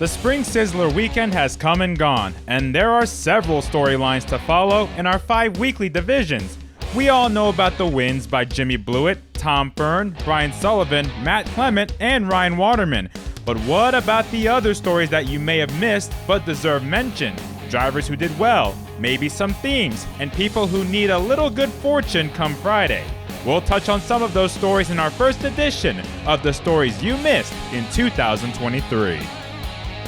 The Spring Sizzler weekend has come and gone, and there are several storylines to follow in our 5 weekly divisions. We all know about the wins by Jimmy Blewett, Tom Fern, Brian Sullivan, Matt Clement, and Ryan Waterman. But what about the other stories that you may have missed but deserve mention? Drivers who did well, maybe some themes, and people who need a little good fortune come Friday. We'll touch on some of those stories in our first edition of the Stories You Missed in 2023.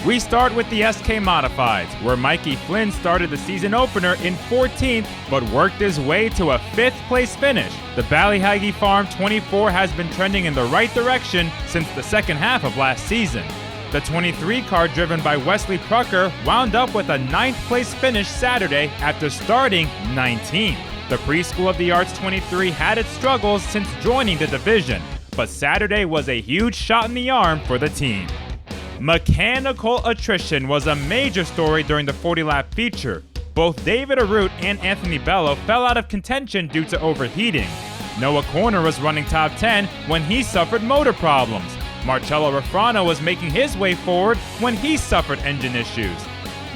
We start with the SK Modifieds, where Mikey Flynn started the season opener in 14th, but worked his way to a 5th place finish. The Ballyhaggy Farm 24 has been trending in the right direction since the second half of last season. The 23 car driven by Wesley Prucker wound up with a 9th place finish Saturday after starting 19th. The Preschool of the Arts 23 had its struggles since joining the division, but Saturday was a huge shot in the arm for the team. Mechanical attrition was a major story during the 40-lap feature. Both David Arute and Anthony Bello fell out of contention due to overheating. Noah Corner was running top 10 when he suffered motor problems. Marcello Refrano was making his way forward when he suffered engine issues.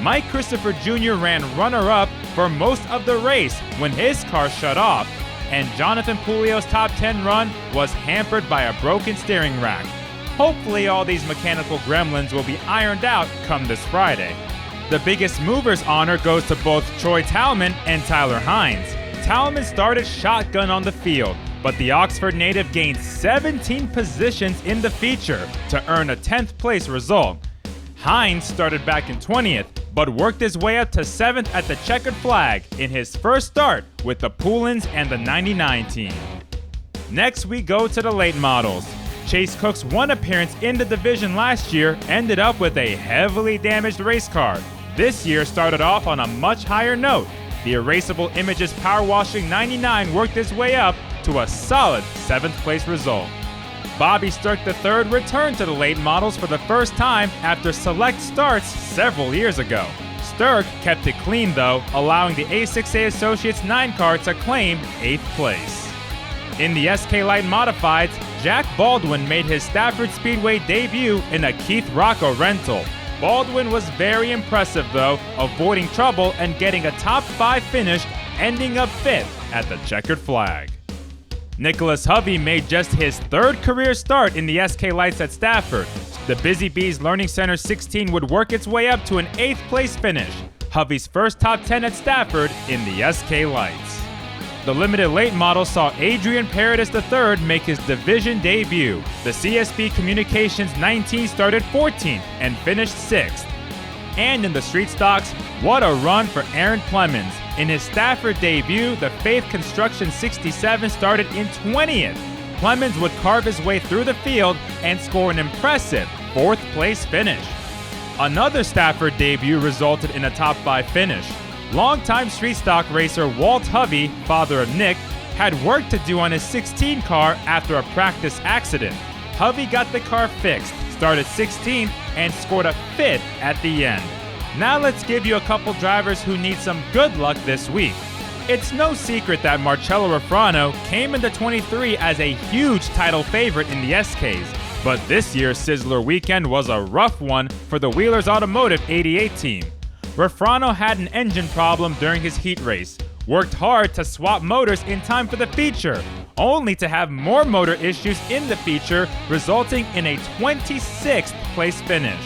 Mike Christopher Jr. ran runner-up for most of the race when his car shut off, and Jonathan Pulio's top 10 run was hampered by a broken steering rack. Hopefully all these mechanical gremlins will be ironed out come this Friday. The biggest movers honor goes to both Troy Talman and Tyler Hines. Talman started shotgun on the field, but the Oxford native gained 17 positions in the feature to earn a 10th place result. Hines started back in 20th, but worked his way up to 7th at the checkered flag in his first start with the Poulins and the 99 team. Next we go to the late models. Chase Cook's one appearance in the division last year ended up with a heavily damaged race car. This year started off on a much higher note. The Erasable Images Power Washing 99 worked his way up to a solid 7th place result. Bobby Sturck III returned to the late models for the first time after select starts several years ago. Sturck kept it clean though, allowing the A6A Associates 9 car to claim 8th place. In the SK Light Modifieds, Jack Baldwin made his Stafford Speedway debut in a Keith Rocco rental. Baldwin was very impressive though, avoiding trouble and getting a top 5 finish, ending up 5th at the checkered flag. Nicholas Hovey made just his 3rd career start in the SK Lights at Stafford. The Busy Bees Learning Center 16 would work its way up to an 8th place finish. Hovey's first top 10 at Stafford in the SK Lights. The limited late model saw Adrian Paradis III make his division debut. The CSB Communications 19 started 14th and finished 6th. And in the street stocks, what a run for Aaron Clemens. In his Stafford debut, the Faith Construction 67 started in 20th. Clemens would carve his way through the field and score an impressive 4th place finish. Another Stafford debut resulted in a top 5 finish. Longtime street stock racer Walt Hovey, father of Nick, had work to do on his 16 car after a practice accident. Hovey got the car fixed, started 16th, and scored a 5th at the end. Now let's give you a couple drivers who need some good luck this week. It's no secret that Marcello Refrano came into 23 as a huge title favorite in the SKs, but this year's Sizzler weekend was a rough one for the Wheelers Automotive 88 team. Refrano had an engine problem during his heat race, worked hard to swap motors in time for the feature, only to have more motor issues in the feature, resulting in a 26th place finish.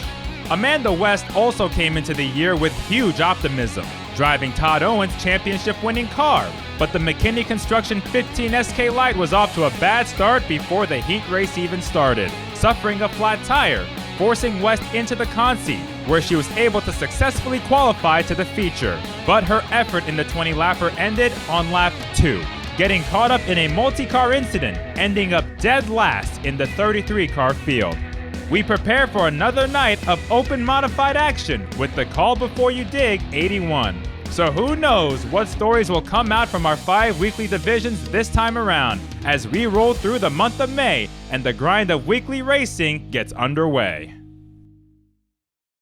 Amanda West also came into the year with huge optimism, driving Todd Owens' championship-winning car, but the McKinney Construction 15 SK Light was off to a bad start before the heat race even started, suffering a flat tire, forcing West into the consi, where she was able to successfully qualify to the feature. But her effort in the 20-lapper ended on lap 2, getting caught up in a multi-car incident, ending up dead last in the 33-car field. We prepare for another night of open modified action with the Call Before You Dig 81. So who knows what stories will come out from our 5 weekly divisions this time around as we roll through the month of May and the grind of weekly racing gets underway.